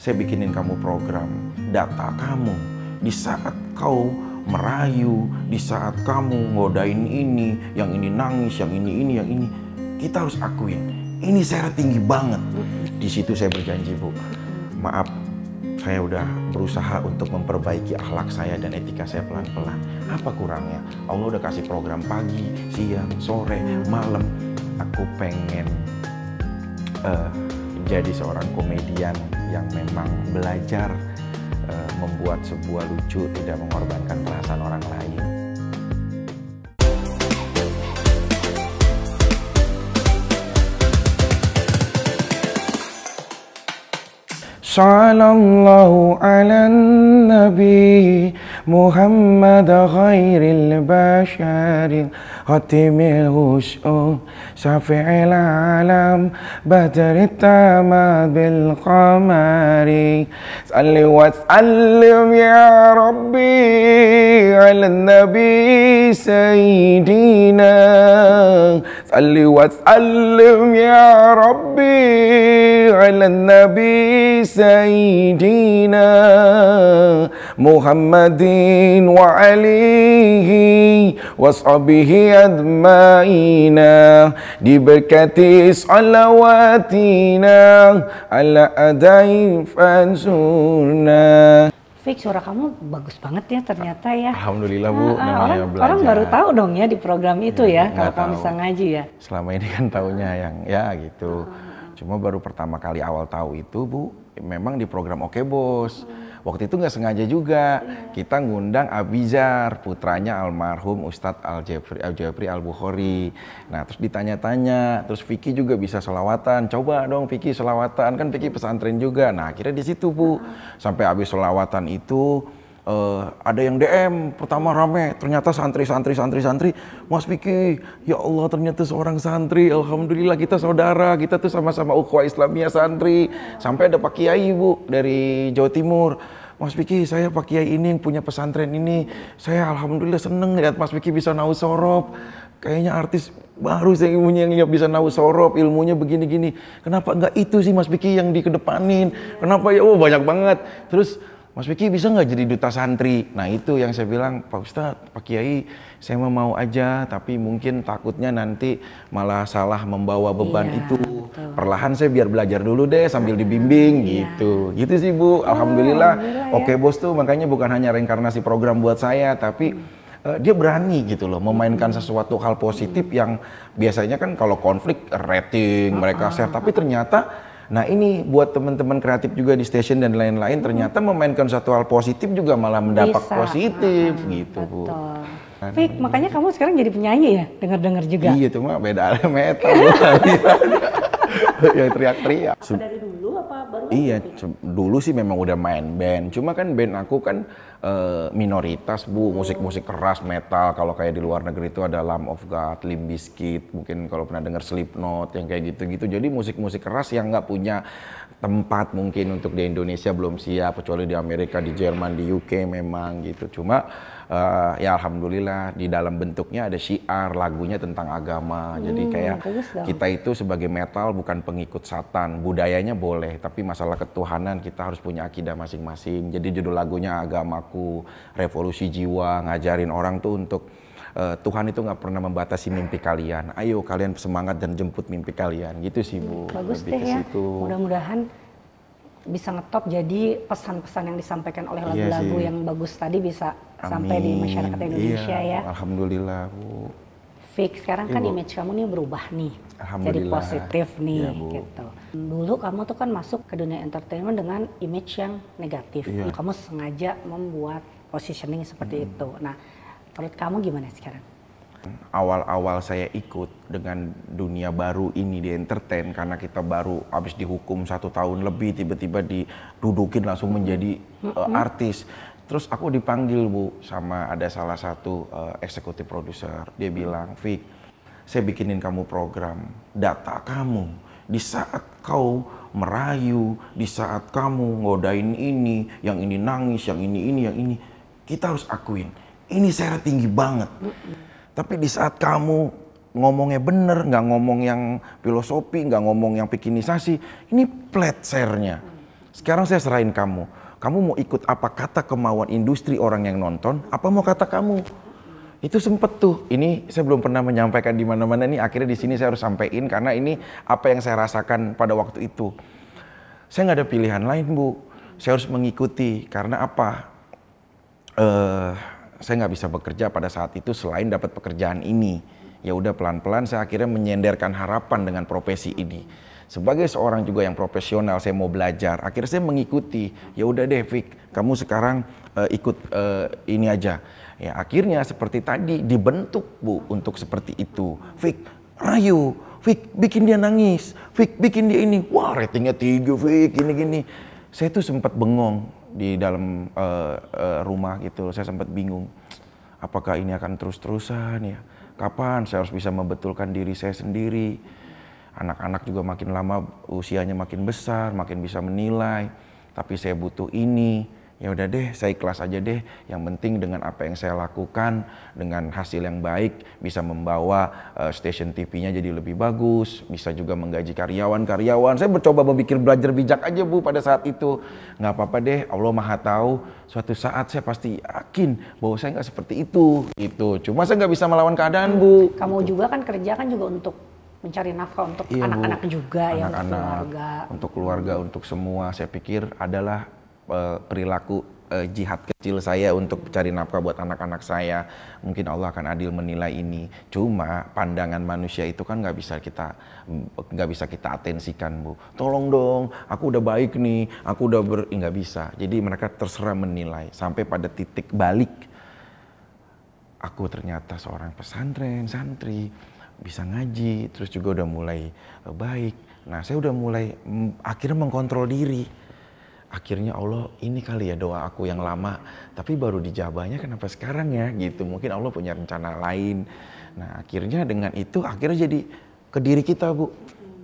saya bikinin kamu program, data kamu di saat kau merayu, di saat kamu ngodain ini, yang ini nangis, yang ini, yang ini. Kita harus akuin, ini saya tinggi banget. Di situ saya berjanji, Bu, maaf, saya udah berusaha untuk memperbaiki akhlak saya dan etika saya pelan-pelan. Apa kurangnya? Allah udah kasih program pagi, siang, sore, malam. Aku pengen jadi seorang komedian yang memang belajar membuat sebuah lucu, tidak mengorbankan perasaan orang lain. Sallallahu ala nabi Muhammad khairil basharin khatimil husul syafi'il alam badrit tamad bil qamari salli wa sallim ya rabbi ala nabi sayyidina salli wa sallim ya rabbi ala nabi Sayyidina Muhammadin wa alihi wa sahbihi admaina diberkati salawatina ala adai fansurna. Fik, suara kamu bagus banget ya ternyata ya. Alhamdulillah, Bu, namanya belajar. Orang baru tahu dong ya di program itu ya kalau kamu bisa ngaji ya. Selama ini kan taunya yang ya gitu. Cuma baru pertama kali awal tahu itu, Bu, memang di program Oke Bos. Waktu itu nggak sengaja juga, kita ngundang Abizar, putranya almarhum Ustadz Al-Jabri Al-Bukhari. Nah, terus ditanya-tanya, terus Vicky juga bisa selawatan. Coba dong Vicky selawatan, kan Vicky pesantren juga. Nah, akhirnya di situ, Bu. Sampai habis selawatan itu, ada yang DM, pertama rame, ternyata santri, Mas Vicky, ya Allah ternyata seorang santri, alhamdulillah kita saudara, kita tuh sama-sama ukhuwah Islamiyah santri. Sampai ada Pak Kiai, Bu, dari Jawa Timur. Mas Vicky, saya Pak Kiai ini yang punya pesantren ini, saya alhamdulillah seneng lihat Mas Vicky bisa nahu sorob. Kayaknya artis baru saya punya yang bisa nahu sorob, ilmunya begini-gini. Kenapa enggak itu sih Mas Vicky yang dikedepanin? Kenapa ya? Oh banyak banget. Terus Mas Vicky bisa nggak jadi duta santri? Nah itu yang saya bilang, Pak Ustadz, Pak Kiai, saya mau aja, tapi mungkin takutnya nanti malah salah membawa beban itu. Betul. Perlahan saya biar belajar dulu deh sambil dibimbing gitu. Gitu sih, Bu. Alhamdulillah Oke Bos tuh makanya bukan hanya reinkarnasi program buat saya, tapi dia berani gitu loh memainkan sesuatu hal positif yang biasanya kan kalau konflik rating mereka share, tapi ternyata nah ini buat teman-teman kreatif juga di station dan lain-lain ternyata memainkan satu hal positif juga malah mendapat positif gitu, Bu. Fik, makanya kamu sekarang jadi penyanyi ya? Dengar-dengar juga. Iya, cuma beda metal. Yang teriak-teriak. Dari dulu apa baru? Iya, dulu sih memang udah main band. Cuma kan band aku kan minoritas, Bu, musik-musik keras metal. Kalau kayak di luar negeri itu ada Lamb of God, Limp Bizkit, mungkin kalau pernah dengar Slipknot yang kayak gitu-gitu. Jadi musik-musik keras yang nggak punya tempat mungkin untuk di Indonesia belum siap, kecuali di Amerika, di Jerman, di UK memang gitu. Cuma ya alhamdulillah di dalam bentuknya ada syiar, lagunya tentang agama. Jadi kayak kita itu sebagai metal bukan pengikut satan, budayanya boleh, tapi masalah ketuhanan kita harus punya akidah masing-masing. Jadi judul lagunya Agamaku, Revolusi Jiwa, ngajarin orang tuh untuk Tuhan itu nggak pernah membatasi mimpi kalian. Ayo kalian semangat dan jemput mimpi kalian. Gitu sih, Bu. Bagus deh ya. Mudah-mudahan bisa ngetop jadi pesan-pesan yang disampaikan oleh lagu-lagu yang bagus tadi bisa sampai di masyarakat Indonesia ya. Alhamdulillah, Bu. Fik, sekarang kan image kamu nih berubah nih. Jadi positif nih gitu. Dulu kamu tuh kan masuk ke dunia entertainment dengan image yang negatif. Kamu sengaja membuat positioning seperti itu. Nah, menurut kamu gimana sekarang? Awal-awal saya ikut dengan dunia baru ini di entertain karena kita baru habis dihukum 1 tahun lebih, tiba-tiba didudukin langsung menjadi artis. Terus aku dipanggil, Bu, sama ada salah satu eksekutif produser. Dia bilang, Fik, saya bikinin kamu program, data kamu di saat kau merayu, di saat kamu ngodain ini, yang ini nangis, yang ini, yang ini. Kita harus akuin, ini saya tinggi banget. Tapi di saat kamu ngomongnya bener, nggak ngomong yang filosofi, nggak ngomong yang pikinisasi, ini flat share-nya. Sekarang saya serahin kamu. Kamu mau ikut apa kata kemauan industri orang yang nonton, apa mau kata kamu? Itu sempet tuh. Ini saya belum pernah menyampaikan di mana-mana nih. Akhirnya di sini saya harus sampaikan karena ini apa yang saya rasakan pada waktu itu. Saya nggak ada pilihan lain, Bu. Saya harus mengikuti karena apa? Saya nggak bisa bekerja pada saat itu selain dapat pekerjaan ini. Ya udah pelan-pelan saya akhirnya menyenderkan harapan dengan profesi ini. Sebagai seorang juga yang profesional, saya mau belajar. Akhirnya saya mengikuti. Ya udah deh, Fik, kamu sekarang ikut ini aja. Ya akhirnya seperti tadi dibentuk, Bu, untuk seperti itu. Fik, rayu, Fik, bikin dia nangis. Fik, bikin dia ini. Wah, ratingnya 3, Fik, gini-gini. Saya tuh sempat bengong di dalam rumah gitu. Saya sempat bingung. Apakah ini akan terus-terusan ya? Kapan saya harus bisa membetulkan diri saya sendiri? Anak-anak juga makin lama usianya makin besar, makin bisa menilai. Tapi saya butuh ini. Ya udah deh, saya ikhlas aja deh. Yang penting dengan apa yang saya lakukan, dengan hasil yang baik, bisa membawa stasiun TV-nya jadi lebih bagus, bisa juga menggaji karyawan-karyawan. Saya mencoba berpikir belajar bijak aja, Bu, pada saat itu. Nggak apa-apa deh, Allah Maha Tahu. Suatu saat saya pasti yakin bahwa saya nggak seperti itu. Gitu. Cuma saya nggak bisa melawan keadaan, Bu. Kamu juga kan kerja kan juga untuk mencari nafkah untuk anak-anak juga, ya, untuk keluarga. Untuk keluarga, untuk semua. Saya pikir adalah perilaku jihad kecil saya untuk cari nafkah buat anak-anak saya. Mungkin Allah akan adil menilai ini. Cuma pandangan manusia itu kan nggak bisa kita atensikan, Bu. Tolong dong, aku udah baik nih, aku udah nggak bisa. Jadi mereka terserah menilai sampai pada titik balik. Aku ternyata seorang pesantren, santri, bisa ngaji, terus juga udah mulai baik. Nah, saya udah mulai akhirnya mengkontrol diri. Akhirnya Allah, ini kali ya doa aku yang lama, tapi baru dijabahnya kenapa sekarang ya gitu. Mungkin Allah punya rencana lain. Nah akhirnya dengan itu akhirnya jadi ke diri kita, Bu.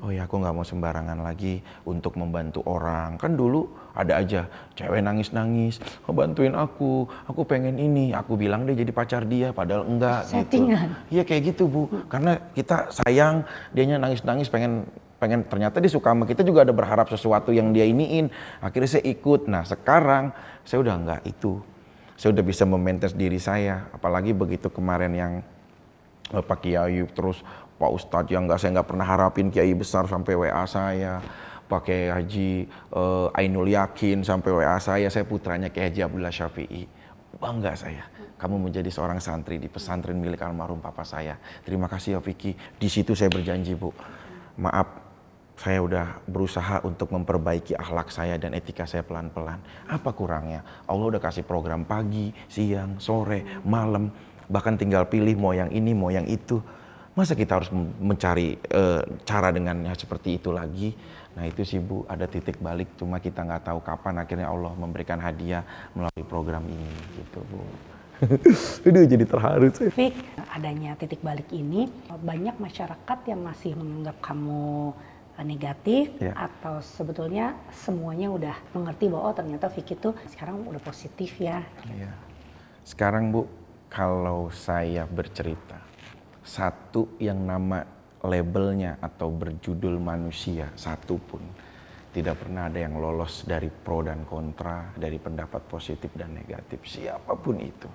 Oh ya, aku nggak mau sembarangan lagi untuk membantu orang. Kan dulu ada aja cewek nangis-nangis, bantuin aku pengen ini. Aku bilang deh jadi pacar dia, padahal enggak. Settingan. Gitu. Iya kayak gitu, Bu. Karena kita sayang, dianya nangis-nangis pengen ternyata dia suka sama kita, juga ada berharap sesuatu yang dia iniin. Akhirnya saya ikut. Nah sekarang saya udah enggak itu. Saya udah bisa memaintain diri saya. Apalagi begitu kemarin yang Pak Kiai, terus Pak Ustadz yang saya nggak pernah harapin, Kiai besar sampai WA saya. Pakai Haji Ainul Yakin sampai WA saya putranya Kiai Haji Abdullah Syafi'i. Bangga saya. Kamu menjadi seorang santri di pesantren milik almarhum papa saya. Terima kasih ya Vicky. Di situ saya berjanji, Bu. Maaf, saya udah berusaha untuk memperbaiki akhlak saya dan etika saya pelan-pelan. Apa kurangnya? Allah udah kasih program pagi, siang, sore, malam. Bahkan tinggal pilih mau yang ini, mau yang itu. Masa kita harus mencari cara dengannya seperti itu lagi? Nah itu sih, Bu, ada titik balik. Cuma kita nggak tahu kapan akhirnya Allah memberikan hadiah melalui program ini. Gitu, Bu. Aduh, jadi terharu saya. Fik, adanya titik balik ini, banyak masyarakat yang masih menganggap kamu negatif, ya, atau sebetulnya semuanya udah mengerti bahwa oh ternyata Vicky itu sekarang udah positif ya. Ya. Sekarang, Bu, kalau saya bercerita, satu yang nama labelnya atau berjudul manusia satu pun tidak pernah ada yang lolos dari pro dan kontra, dari pendapat positif dan negatif, siapapun itu.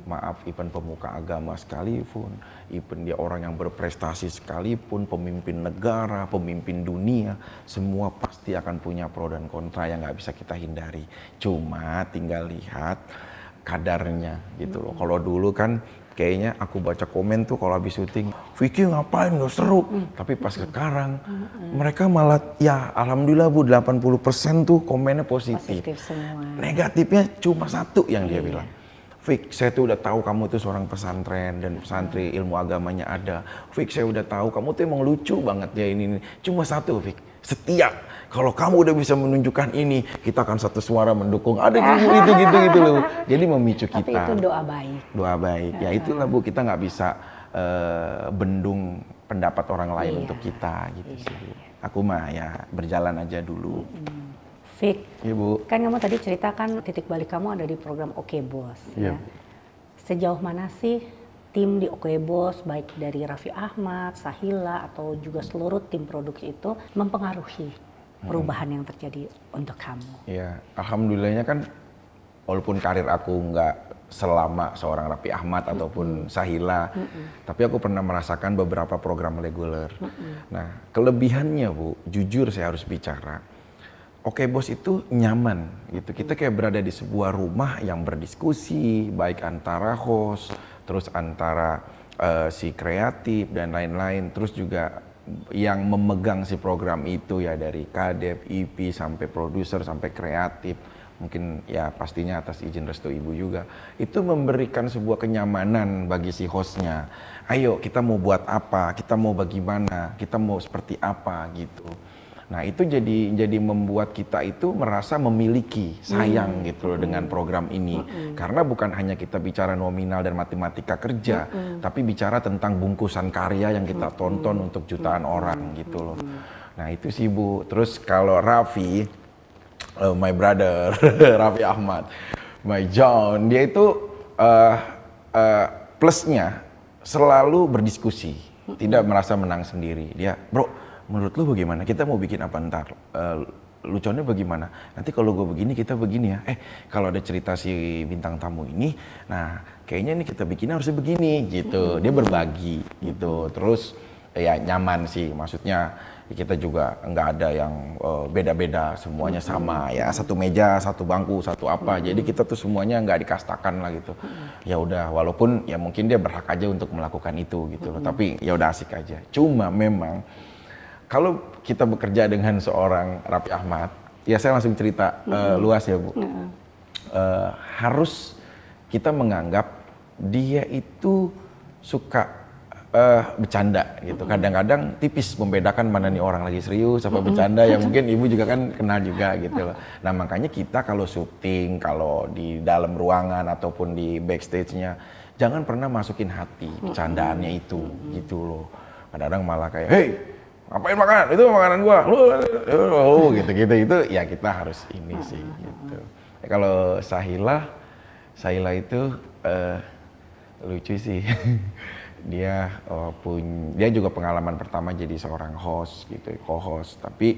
Maaf, even pemuka agama sekalipun, even dia orang yang berprestasi sekalipun, pemimpin negara, pemimpin dunia, semua pasti akan punya pro dan kontra yang nggak bisa kita hindari. Cuma tinggal lihat kadarnya gitu loh. Kalau dulu kan kayaknya aku baca komen tuh kalau habis syuting, Vicky ngapain, gak seru. Tapi pas sekarang mereka malah ya alhamdulillah, Bu, 80% tuh komennya positif semua. Negatifnya cuma satu yang dia bilang, Vick, saya tuh udah tahu kamu tuh seorang pesantren dan pesantren ilmu agamanya ada. Vick, saya udah tahu kamu tuh emang lucu banget ya ini. Cuma satu, Vick, setia. Kalau kamu udah bisa menunjukkan ini, kita akan satu suara mendukung. Ada gitu loh. Jadi memicu kita. Tapi itu doa baik. Doa baik. Ya itulah, Bu, kita nggak bisa bendung pendapat orang lain untuk kita gitu sih, Bu. Aku mah ya berjalan aja dulu. Vick, ya, Bu. Kan kamu tadi ceritakan titik balik kamu ada di program Oke Bos. Ya. Sejauh mana sih tim di Oke Bos, baik dari Raffi Ahmad, Sahila, atau juga seluruh tim produksi itu mempengaruhi perubahan yang terjadi untuk kamu? Ya, alhamdulillahnya kan walaupun karir aku nggak selama seorang Raffi Ahmad ataupun Sahila, tapi aku pernah merasakan beberapa program reguler. Nah, kelebihannya Bu, jujur saya harus bicara, Oke Bos itu nyaman gitu. Kita kayak berada di sebuah rumah yang berdiskusi, baik antara host, terus antara si kreatif dan lain-lain. Terus juga yang memegang si program itu ya dari Kadep, IP sampai produser sampai kreatif. Mungkin ya pastinya atas izin restu ibu juga. Itu memberikan sebuah kenyamanan bagi si hostnya. Ayo kita mau buat apa, kita mau bagaimana, kita mau seperti apa gitu. Nah itu jadi membuat kita itu merasa memiliki, sayang gitu loh dengan program ini. Karena bukan hanya kita bicara nominal dan matematika kerja, tapi bicara tentang bungkusan karya yang kita tonton untuk jutaan orang gitu loh. Nah itu sih Bu. Terus kalau Raffi, my brother, Raffi Ahmad, my John, dia itu plusnya selalu berdiskusi, tidak merasa menang sendiri. Dia, bro, menurut lu bagaimana? Kita mau bikin apa ntar? Lucunya bagaimana? Nanti kalau gue begini, kita begini ya. Kalau ada cerita si bintang tamu ini, nah kayaknya ini kita bikinnya harusnya begini gitu. Dia berbagi gitu. Terus ya nyaman sih, maksudnya kita juga nggak ada yang beda-beda, semuanya sama ya, satu meja, satu bangku, satu apa. Jadi kita tuh semuanya nggak dikastakan lah gitu. Ya udah, walaupun ya mungkin dia berhak aja untuk melakukan itu gitu loh. Tapi ya udah asik aja. Cuma memang kalau kita bekerja dengan seorang Raffi Ahmad, ya saya langsung cerita luas ya Bu. Harus kita menganggap dia itu suka bercanda gitu. Kadang-kadang tipis membedakan mana nih orang lagi serius apa bercanda, yang mungkin ibu juga kan kenal juga gitu loh. Nah makanya kita kalau syuting, kalau di dalam ruangan ataupun di backstage-nya, jangan pernah masukin hati bercandaannya itu gitu loh. Kadang-kadang malah kayak, hey, ngapain makan? Itu makanan gua. Lu gitu-gitu itu ya kita harus ini sih gitu. Kalau Sahila itu lucu sih. Dia dia juga pengalaman pertama jadi seorang host gitu, co-host, tapi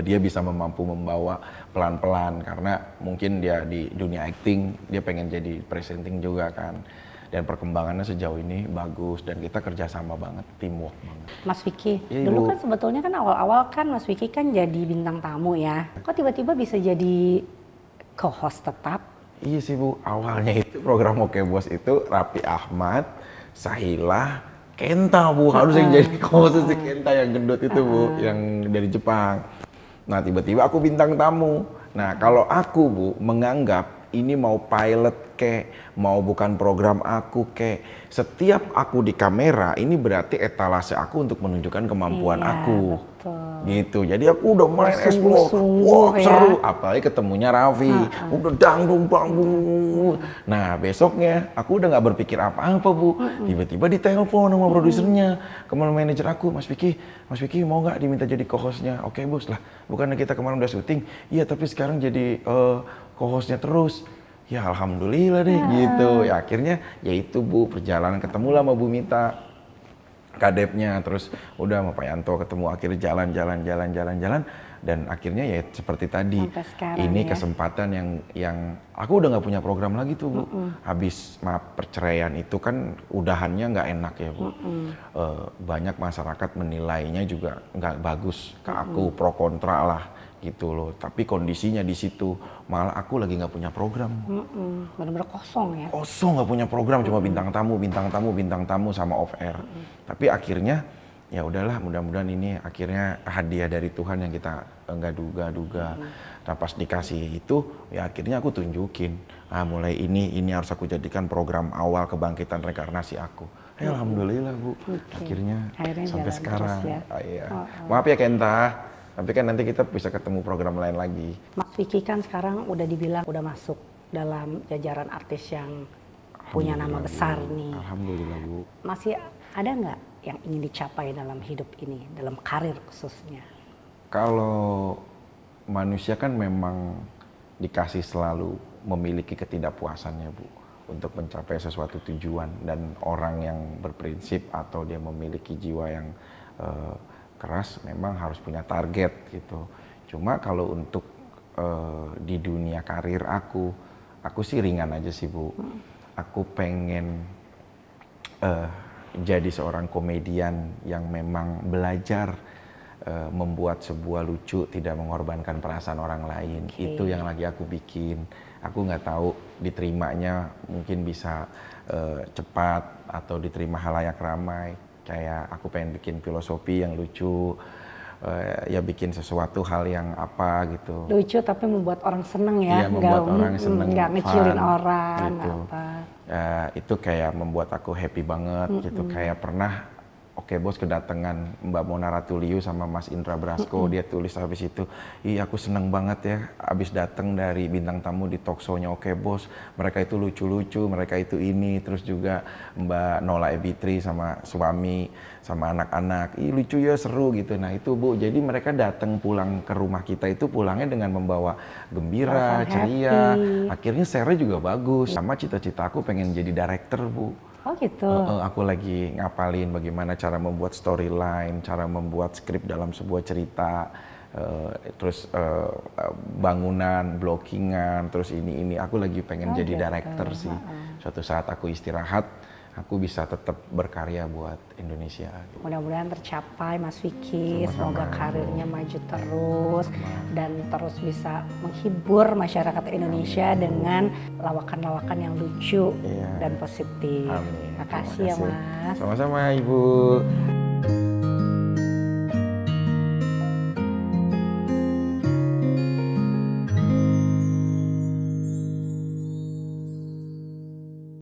dia bisa mampu membawa pelan-pelan karena mungkin dia di dunia acting, dia pengen jadi presenting juga kan. Dan perkembangannya sejauh ini bagus dan kita kerjasama banget, teamwork banget. Mas Vicky, ya, dulu kan sebetulnya kan awal-awal kan Mas Vicky kan jadi bintang tamu ya. Kok tiba-tiba bisa jadi co-host tetap? Iya sih Bu, awalnya itu program Oke Bos itu Raffi Ahmad, Sahila, Kenta Bu, harus yang jadi co-host si Kenta yang gendut itu Bu, yang dari Jepang. Nah tiba-tiba aku bintang tamu. Nah kalau aku Bu menganggap ini mau pilot kek, mau bukan program aku kek, setiap aku di kamera ini berarti etalase aku untuk menunjukkan kemampuan aku. Betul. Gitu. Jadi aku udah main explore, wah seru, apalagi ketemunya Raffi, udah dangdung bangung. Nah besoknya aku udah nggak berpikir apa-apa Bu, tiba-tiba ditelepon sama produsernya, kemarin manajer aku, Mas Vicky mau nggak diminta jadi co-hostnya? Oke Bos lah, bukannya kita kemarin udah syuting, iya tapi sekarang jadi co-hostnya terus. Ya alhamdulillah deh gitu. Ya akhirnya ya itu Bu, perjalanan ketemulah sama Bu Mita, kadepnya, terus udah sama Pak Yanto ketemu, akhirnya jalan dan akhirnya ya seperti tadi. Ini ya, kesempatan yang aku udah nggak punya program lagi tuh Bu. Habis perceraian itu kan udahannya nggak enak ya Bu. Banyak masyarakat menilainya juga nggak bagus ke aku, pro kontra lah gitu loh. Tapi kondisinya di situ malah aku lagi nggak punya program. Benar-benar kosong ya. Kosong, nggak punya program, cuma bintang tamu sama off air. Tapi akhirnya ya udahlah, mudah-mudahan ini akhirnya hadiah dari Tuhan yang kita nggak duga-duga. Nah pas dikasih itu ya akhirnya aku tunjukin, mulai ini harus aku jadikan program awal kebangkitan reinkarnasi aku. Alhamdulillah Bu, akhirnya sampai sekarang. Ya. Maaf ya Kenta, tapi kan nanti kita bisa ketemu program lain lagi. Mas Vicky kan sekarang udah dibilang udah masuk dalam jajaran artis yang punya nama besar nih. Alhamdulillah Bu. Masih ada nggak yang ingin dicapai dalam hidup ini, dalam karir khususnya? Kalau manusia kan memang dikasih selalu memiliki ketidakpuasannya Bu, untuk mencapai sesuatu tujuan, dan orang yang berprinsip atau dia memiliki jiwa yang keras memang harus punya target gitu. Cuma kalau untuk di dunia karir aku sih ringan aja sih Bu. Aku pengen jadi seorang komedian yang memang belajar membuat sebuah lucu, tidak mengorbankan perasaan orang lain. Itu yang lagi aku bikin. Aku nggak tahu diterimanya mungkin bisa cepat atau diterima halayak ramai. Kayak aku pengen bikin filosofi yang lucu, ya bikin sesuatu hal yang apa gitu. Lucu tapi membuat orang seneng ya, iya, membuat orang seneng, nggak ngecilin fun, orang gitu. apa. Itu kayak membuat aku happy banget gitu. Kayak pernah Oke Bos kedatangan Mbak Mona Ratuliu sama Mas Indra Brasko, dia tulis habis itu, ih aku seneng banget ya habis datang dari bintang tamu di talk show-nya Oke Bos, mereka itu lucu-lucu, mereka itu ini, terus juga Mbak Nola Ebitri sama suami, sama anak-anak, ih lucu ya, seru gitu. Nah itu Bu, jadi mereka datang pulang ke rumah kita itu pulangnya dengan membawa gembira, ceria, akhirnya share-nya juga bagus. Sama cita-cita aku pengen jadi director Bu. Oh gitu. Aku lagi ngapalin bagaimana cara membuat storyline, cara membuat skrip dalam sebuah cerita, terus bangunan, blockingan, terus ini. Aku lagi pengen jadi director sih. Suatu saat aku istirahat, aku bisa tetap berkarya buat Indonesia. Mudah-mudahan tercapai Mas Vicky, semoga karirnya maju terus dan terus bisa menghibur masyarakat Indonesia dengan lawakan-lawakan yang lucu dan positif. Amin. Makasih ya Mas. Sama-sama Ibu.